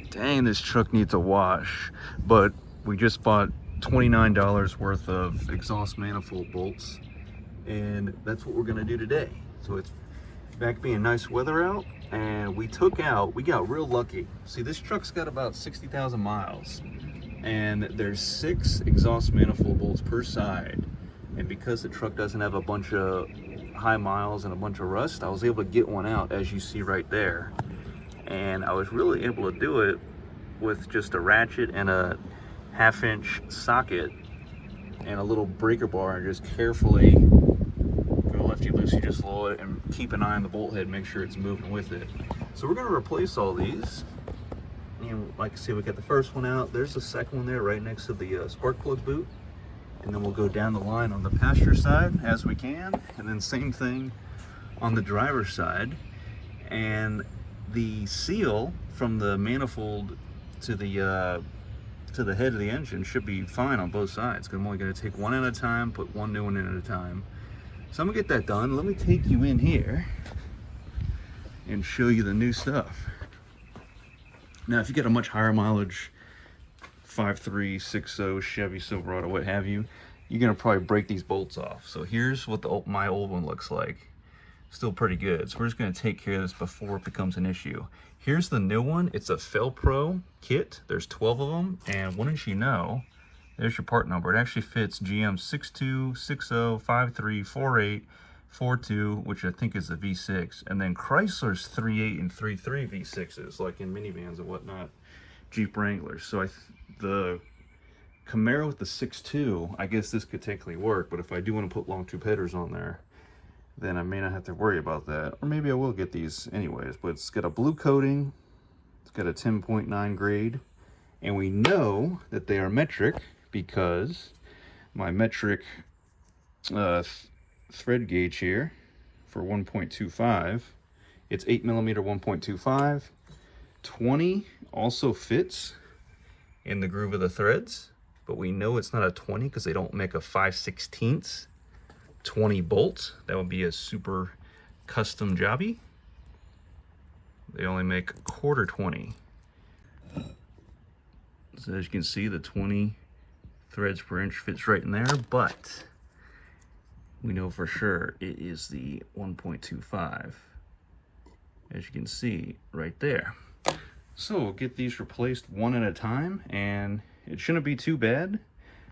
Dang, this truck needs a wash. But we just bought $29 worth of exhaust manifold bolts, and that's what we're gonna do today. So it's back being nice weather out, and we got real lucky. See, this truck's got about 60,000 miles, and there's 6 exhaust manifold bolts per side. And because the truck doesn't have a bunch of high miles and a bunch of rust, I was able to get one out, as you see right there. And I was really able to do it with just a ratchet and a 1/2-inch socket and a little breaker bar, and just carefully go lefty-loosey, just lower it and keep an eye on the bolt head, make sure it's moving with it. So we're gonna replace all these. And like I said, we got the first one out. There's the second one there right next to the spark plug boot. And then we'll go down the line on the passenger side as we can, and then same thing on the driver's side. And the seal from the manifold to the head of the engine should be fine on both sides, because I'm only going to take one at a time, put one new one in at a time. So I'm gonna get that done. Let me take you in here and show you the new stuff. Now, if you get a much higher mileage 5.3, 6.0 Chevy Silverado, what have you, you're gonna probably break these bolts off. So here's what my old one looks like. Still pretty good. So we're just gonna take care of this before it becomes an issue. Here's the new one. It's a Felpro kit. There's 12 of them, and wouldn't you know, there's your part number. It actually fits GM 62, 60, 53, 48, 42, which I think is the V6, and then Chrysler's 38 and 33 V6s, like in minivans and whatnot, Jeep Wranglers. So the Camaro with the 6.2, I guess this could technically work, but if I do want to put long tube headers on there, then I may not have to worry about that. Or maybe I will get these anyways. But it's got a blue coating, it's got a 10.9 grade, and we know that they are metric because my metric thread gauge here for 1.25, it's 8mm 1.25. 20 also fits in the groove of the threads, but we know it's not a 20 because they don't make a 5/16 20 bolts. That would be a super custom jobby. They only make 1/4 20. So as you can see, the 20 threads per inch fits right in there, but we know for sure it is the 1.25, as you can see right there. So we'll get these replaced one at a time, and it shouldn't be too bad.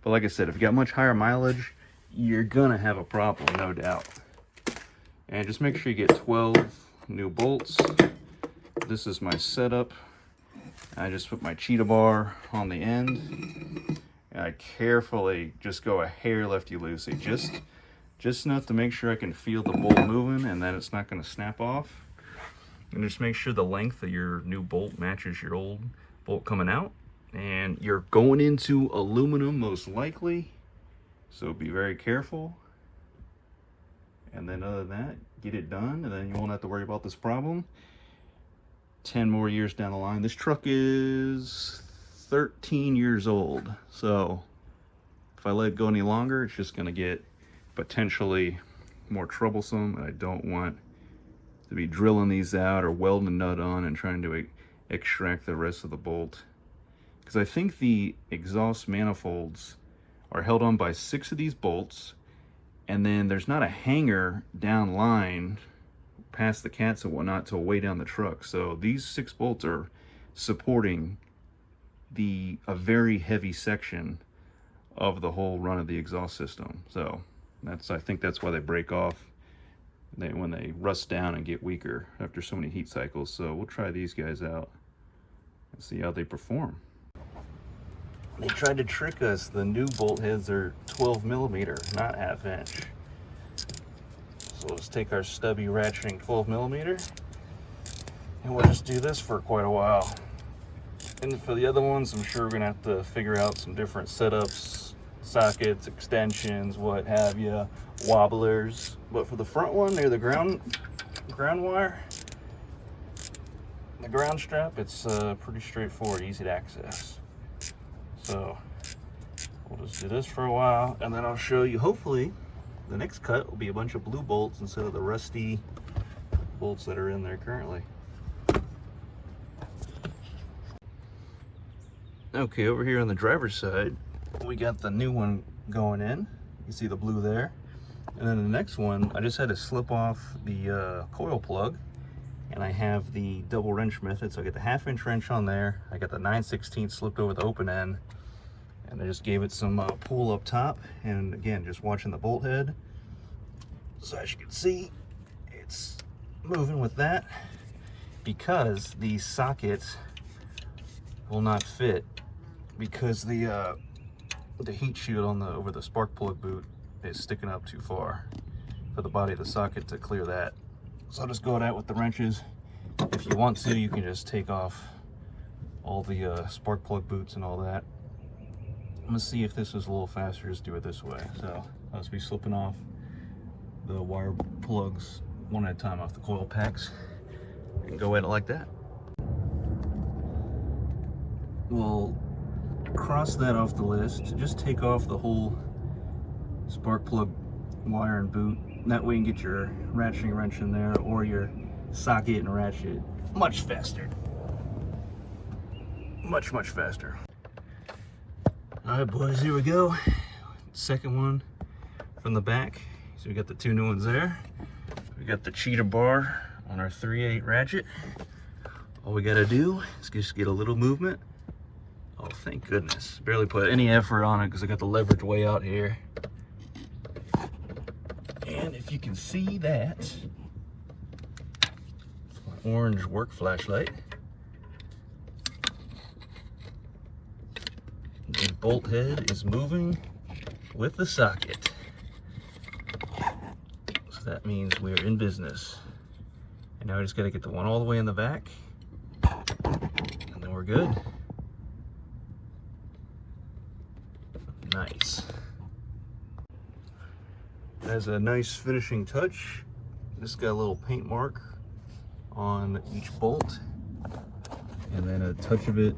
But like I said, if you got much higher mileage, you're gonna have a problem, no doubt. And just make sure you get 12 new bolts. This is my setup. I just put my cheetah bar on the end, and I carefully just go a hair lefty-loosey, just enough to make sure I can feel the bolt moving and then it's not gonna snap off. And just make sure the length of your new bolt matches your old bolt coming out. And you're going into aluminum most likely, so be very careful. And then other than that, get it done, and then you won't have to worry about this problem 10 more years down the line. This truck is 13 years old, so if I let it go any longer, it's just gonna get potentially more troublesome, and I don't want to be drilling these out or welding a nut on and trying to extract the rest of the bolt. Because I think the exhaust manifolds are held on by 6 of these bolts, and then there's not a hanger down line past the cats and whatnot to weigh down the truck. So these 6 bolts are supporting a very heavy section of the whole run of the exhaust system. So I think that's why they break off when they rust down and get weaker after so many heat cycles. So we'll try these guys out and see how they perform. They tried to trick us. The new bolt heads are 12mm, not 1/2 inch. So let's take our stubby ratcheting 12mm, and we'll just do this for quite a while. And for the other ones, I'm sure we're gonna have to figure out some different setups, sockets, extensions, what have you, wobblers. But for the front one, near the ground wire, the ground strap, it's pretty straightforward, easy to access. So we'll just do this for a while, and then I'll show you, hopefully the next cut will be a bunch of blue bolts instead of the rusty bolts that are in there currently. Okay, over here on the driver's side, we got the new one going in. You see the blue there. And then the next one, I just had to slip off the coil plug, and I have the double wrench method. So I get the 1/2-inch wrench on there. I got the 9/16 slipped over the open end, and I just gave it some pull up top. And again, just watching the bolt head. So as you can see, it's moving with that because these sockets will not fit, because the heat shield on the over the spark plug boot is sticking up too far for the body of the socket to clear that. So I'll just go at it with the wrenches. If you want to, you can just take off all the spark plug boots and all that. I'm gonna see if this is a little faster. Just do it this way. So I'll just be slipping off the wire plugs one at a time off the coil packs and go at it like that. We'll cross that off the list. Just take off the whole spark plug wire and boot. That way you can get your ratcheting wrench in there or your socket and ratchet much faster. Much faster. All right, boys, here we go. Second one from the back. So we got the two new ones there. We got the cheater bar on our 3/8 ratchet. All we gotta do is just get a little movement. Oh, thank goodness. Barely put any effort on it because I got the leverage way out here. And if you can see that, it's my orange work flashlight. The bolt head is moving with the socket. So that means we're in business. And now we just got to get the one all the way in the back, and then we're good. Nice. As a nice finishing touch, this got a little paint mark on each bolt, and then a touch of it.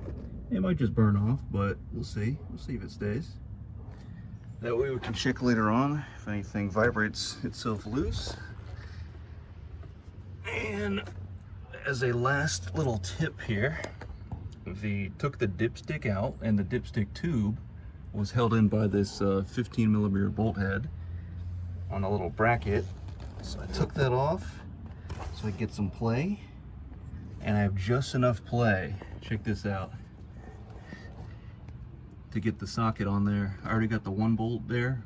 It might just burn off, but we'll see. We'll see if it stays. That way we can check later on if anything vibrates itself loose. And as a last little tip here, took the dipstick out, and the dipstick tube was held in by this 15mm bolt head on a little bracket. So I took that off so I get some play, and I have just enough play. Check this out. To get the socket on there. I already got the one bolt there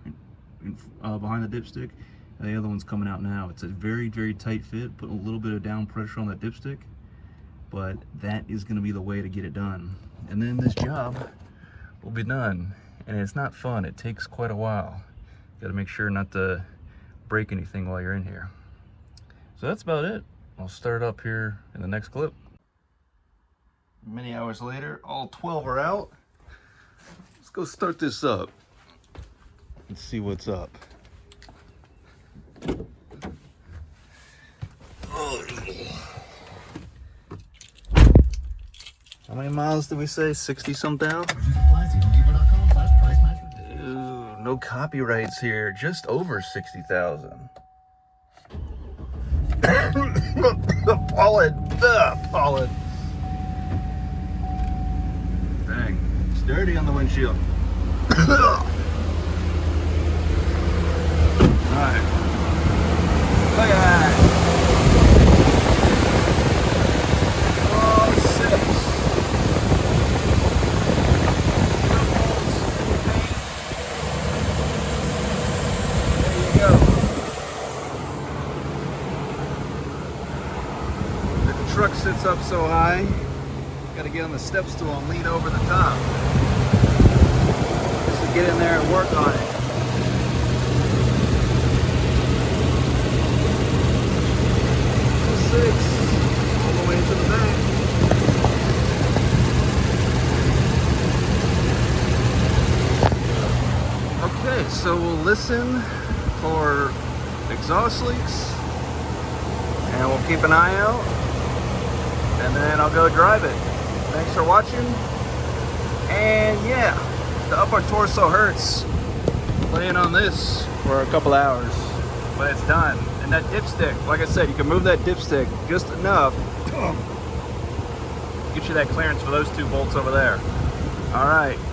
behind the dipstick, and the other one's coming out now. It's a very tight fit, put a little bit of down pressure on that dipstick, but that is going to be the way to get it done. And then this job will be done. And it's not fun. It takes quite a while. Got to make sure not to break anything while you're in here. So that's about it. I'll start up here in the next clip. Many hours later, all 12 are out. Let's go start this up and see what's up. Oh, yeah. How many miles did we say? 60 some down? Ooh, no copyrights here. Just over 60,000. Pollen. Dang, it's dirty on the windshield. Alright. Look at that. Oh, 6. Truck sits up so high, got to get on the step stool and lean over the top just to get in there and work on it. Six, all the way to the back. Okay, so we'll listen for exhaust leaks and we'll keep an eye out. And then I'll go drive it. Thanks for watching. And yeah, the upper torso hurts playing on this for a couple hours, but it's done. And that dipstick, like I said, you can move that dipstick just enough. Get you that clearance for those two bolts over there. All right.